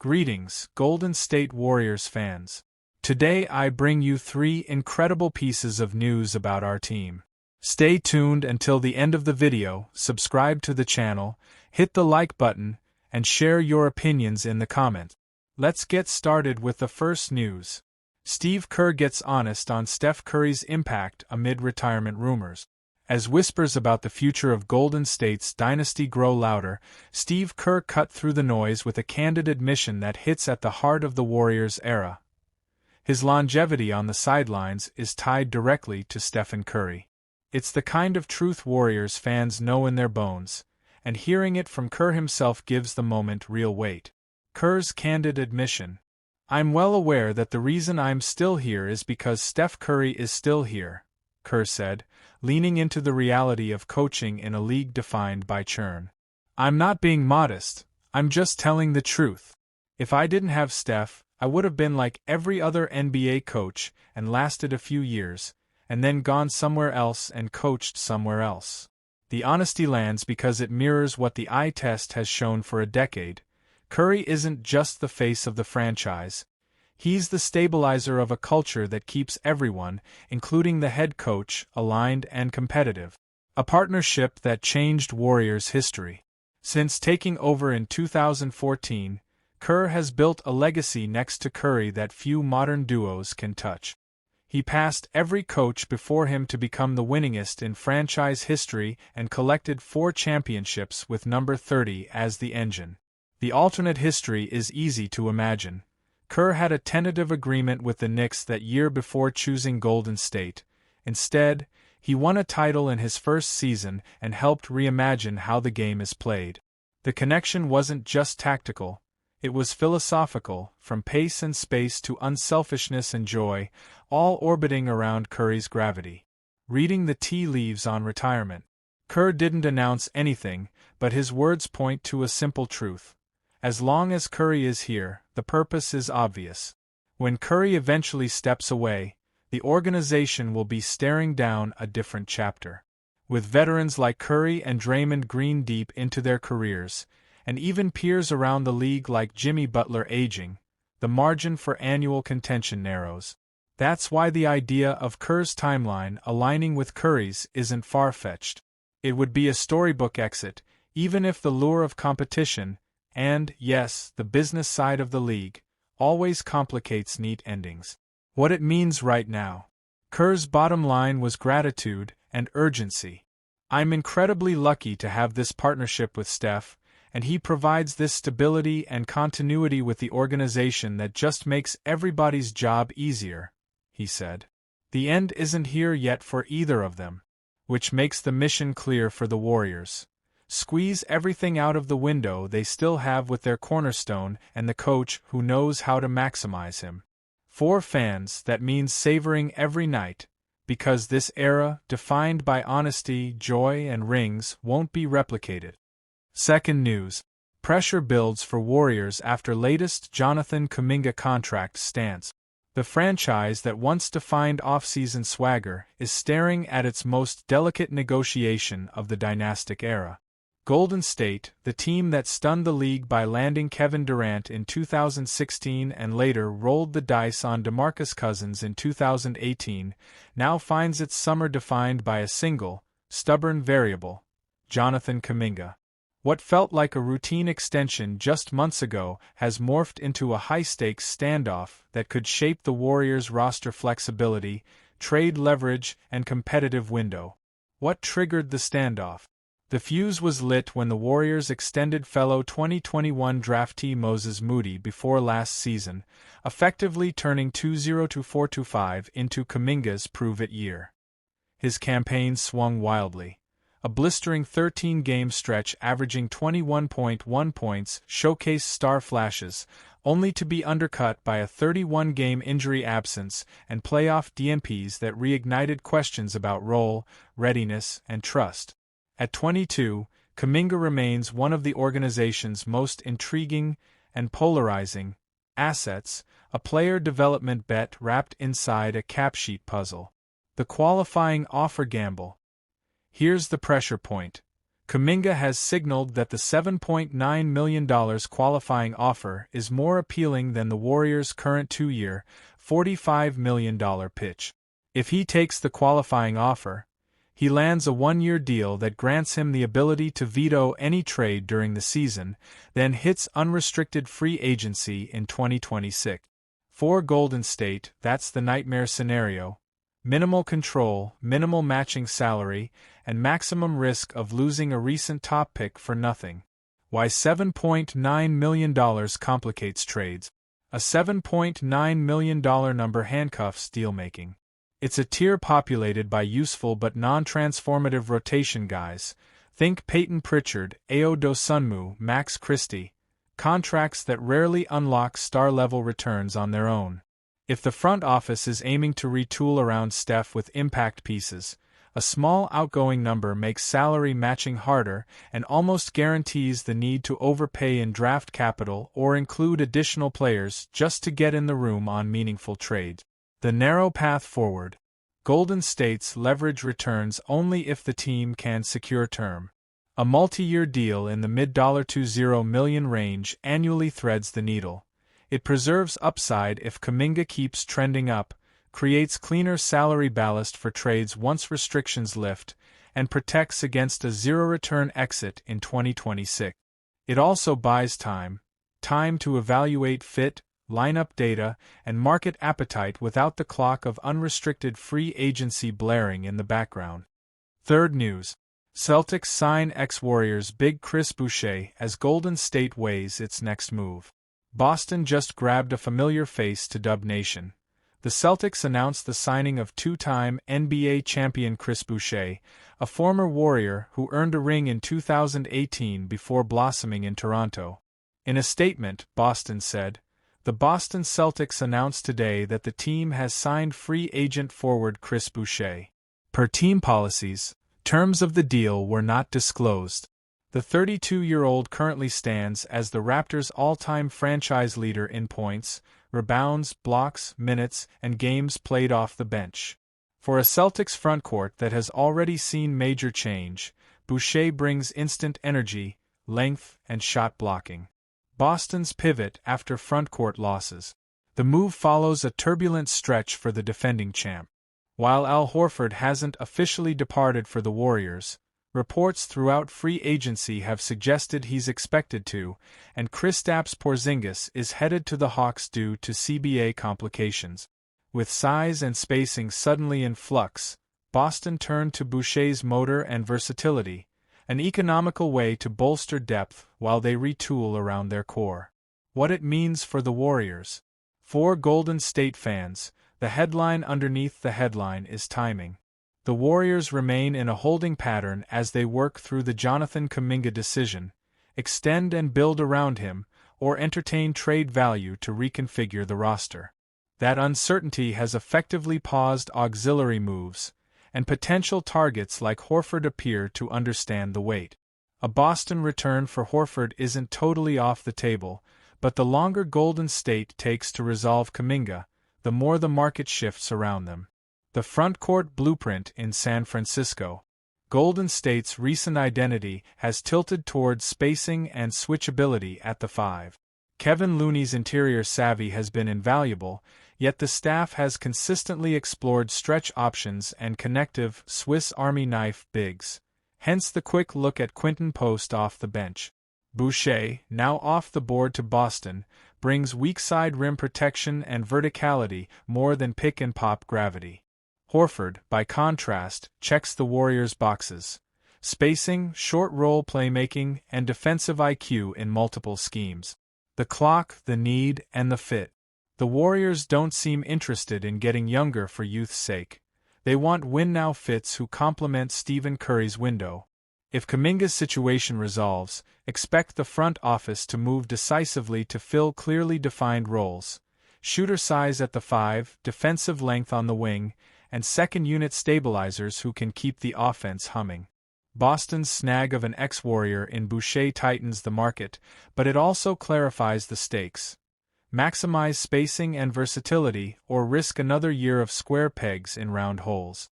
Greetings, Golden State Warriors fans. Today I bring you 3 incredible pieces of news about our team. Stay tuned until the end of the video, subscribe to the channel, hit the like button, and share your opinions in the comments. Let's get started with the first news. Steve Kerr gets honest on Steph Curry's impact amid retirement rumors. As whispers about the future of Golden State's dynasty grow louder, Steve Kerr cut through the noise with a candid admission that hits at the heart of the Warriors' era. His longevity on the sidelines is tied directly to Stephen Curry. It's the kind of truth Warriors fans know in their bones, and hearing it from Kerr himself gives the moment real weight. Kerr's candid admission: "I'm well aware that the reason I'm still here is because Steph Curry is still here," Kerr said, leaning into the reality of coaching in a league defined by churn. "I'm not being modest, I'm just telling the truth. If I didn't have Steph, I would have been like every other NBA coach and lasted a few years, and then gone somewhere else and coached somewhere else." The honesty lands because it mirrors what the eye test has shown for a decade. Curry isn't just the face of the franchise. He's the stabilizer of a culture that keeps everyone, including the head coach, aligned and competitive. A partnership that changed Warriors' history. Since taking over in 2014, Kerr has built a legacy next to Curry that few modern duos can touch. He passed every coach before him to become the winningest in franchise history and collected 4 championships with number 30 as the engine. The alternate history is easy to imagine. Kerr had a tentative agreement with the Knicks that year before choosing Golden State. Instead, he won a title in his first season and helped reimagine how the game is played. The connection wasn't just tactical, it was philosophical, from pace and space to unselfishness and joy, all orbiting around Curry's gravity. Reading the tea leaves on retirement. Kerr didn't announce anything, but his words point to a simple truth. As long as Curry is here, the purpose is obvious. When Curry eventually steps away, the organization will be staring down a different chapter. With veterans like Curry and Draymond Green deep into their careers, and even peers around the league like Jimmy Butler aging, the margin for annual contention narrows. That's why the idea of Kerr's timeline aligning with Curry's isn't far-fetched. It would be a storybook exit, even if the lure of competition, and, yes, the business side of the league, always complicates neat endings. What it means right now. Kerr's bottom line was gratitude and urgency. "I'm incredibly lucky to have this partnership with Steph, and he provides this stability and continuity with the organization that just makes everybody's job easier," he said. The end isn't here yet for either of them, which makes the mission clear for the Warriors. Squeeze everything out of the window they still have with their cornerstone and the coach who knows how to maximize him. For fans, that means savoring every night, because this era, defined by honesty, joy, and rings, won't be replicated. Second news. Pressure builds for Warriors after latest Jonathan Kuminga contract stance. The franchise that once defined offseason swagger is staring at its most delicate negotiation of the dynastic era. Golden State, the team that stunned the league by landing Kevin Durant in 2016 and later rolled the dice on DeMarcus Cousins in 2018, now finds its summer defined by a single, stubborn variable: Jonathan Kuminga. What felt like a routine extension just months ago has morphed into a high-stakes standoff that could shape the Warriors' roster flexibility, trade leverage, and competitive window. What triggered the standoff? The fuse was lit when the Warriors extended fellow 2021 draftee Moses Moody before last season, effectively turning 2024-25 into Kuminga's prove-it year. His campaign swung wildly. A blistering 13-game stretch averaging 21.1 points showcased star flashes, only to be undercut by a 31-game injury absence and playoff DNPs that reignited questions about role, readiness, and trust. At 22, Kuminga remains one of the organization's most intriguing and polarizing assets, a player development bet wrapped inside a cap-sheet puzzle. The qualifying offer gamble. Here's the pressure point. Kuminga has signaled that the $7.9 million qualifying offer is more appealing than the Warriors' current 2-year, $45 million pitch. If he takes the qualifying offer, he lands a 1-year deal that grants him the ability to veto any trade during the season, then hits unrestricted free agency in 2026. For Golden State, that's the nightmare scenario: minimal control, minimal matching salary, and maximum risk of losing a recent top pick for nothing. Why $7.9 million complicates trades. A $7.9 million number handcuffs deal-making. It's a tier populated by useful but non-transformative rotation guys. Think Peyton Pritchard, Ayo Dosunmu, Max Christie. Contracts that rarely unlock star-level returns on their own. If the front office is aiming to retool around Steph with impact pieces, a small outgoing number makes salary matching harder and almost guarantees the need to overpay in draft capital or include additional players just to get in the room on meaningful trades. The narrow path forward. Golden State's leverage returns only if the team can secure term. A multi-year deal in the mid-$20 million range annually threads the needle. It preserves upside if Kuminga keeps trending up, creates cleaner salary ballast for trades once restrictions lift, and protects against a zero-return exit in 2026. It also buys time to evaluate fit, lineup data, and market appetite without the clock of unrestricted free agency blaring in the background. Third news. Celtics sign ex-Warriors big Chris Boucher as Golden State weighs its next move. Boston just grabbed a familiar face to Dub Nation. The Celtics announced the signing of two-time NBA champion Chris Boucher, a former Warrior who earned a ring in 2018 before blossoming in Toronto. In a statement, Boston said, "The Boston Celtics announced today that the team has signed free agent forward Chris Boucher. Per team policies, terms of the deal were not disclosed." The 32-year-old currently stands as the Raptors' all-time franchise leader in points, rebounds, blocks, minutes, and games played off the bench. For a Celtics frontcourt that has already seen major change, Boucher brings instant energy, length, and shot blocking. Boston's pivot after frontcourt losses. The move follows a turbulent stretch for the defending champ. While Al Horford hasn't officially departed for the Warriors, reports throughout free agency have suggested he's expected to, and Kristaps Porzingis is headed to the Hawks due to CBA complications. With size and spacing suddenly in flux, Boston turned to Boucher's motor and versatility, an economical way to bolster depth while they retool around their core. What it means for the Warriors. For Golden State fans, the headline underneath the headline is timing. The Warriors remain in a holding pattern as they work through the Jonathan Kuminga decision, extend and build around him, or entertain trade value to reconfigure the roster. That uncertainty has effectively paused auxiliary moves, and potential targets like Horford appear to understand the weight. A Boston return for Horford isn't totally off the table, but the longer Golden State takes to resolve Kuminga, the more the market shifts around them. The frontcourt blueprint in San Francisco. Golden State's recent identity has tilted towards spacing and switchability at the 5. Kevin Looney's interior savvy has been invaluable, yet the staff has consistently explored stretch options and connective Swiss Army knife bigs. Hence the quick look at Quinton Post off the bench. Boucher, now off the board to Boston, brings weak side rim protection and verticality more than pick-and-pop gravity. Horford, by contrast, checks the Warriors' boxes: spacing, short roll playmaking, and defensive IQ in multiple schemes. The clock, the need, and the fit. The Warriors don't seem interested in getting younger for youth's sake. They want win-now fits who complement Stephen Curry's window. If Kuminga's situation resolves, expect the front office to move decisively to fill clearly defined roles: shooter size at the 5, defensive length on the wing, and second-unit stabilizers who can keep the offense humming. Boston's snag of an ex-Warrior in Boucher tightens the market, but it also clarifies the stakes. Maximize spacing and versatility, or risk another year of square pegs in round holes.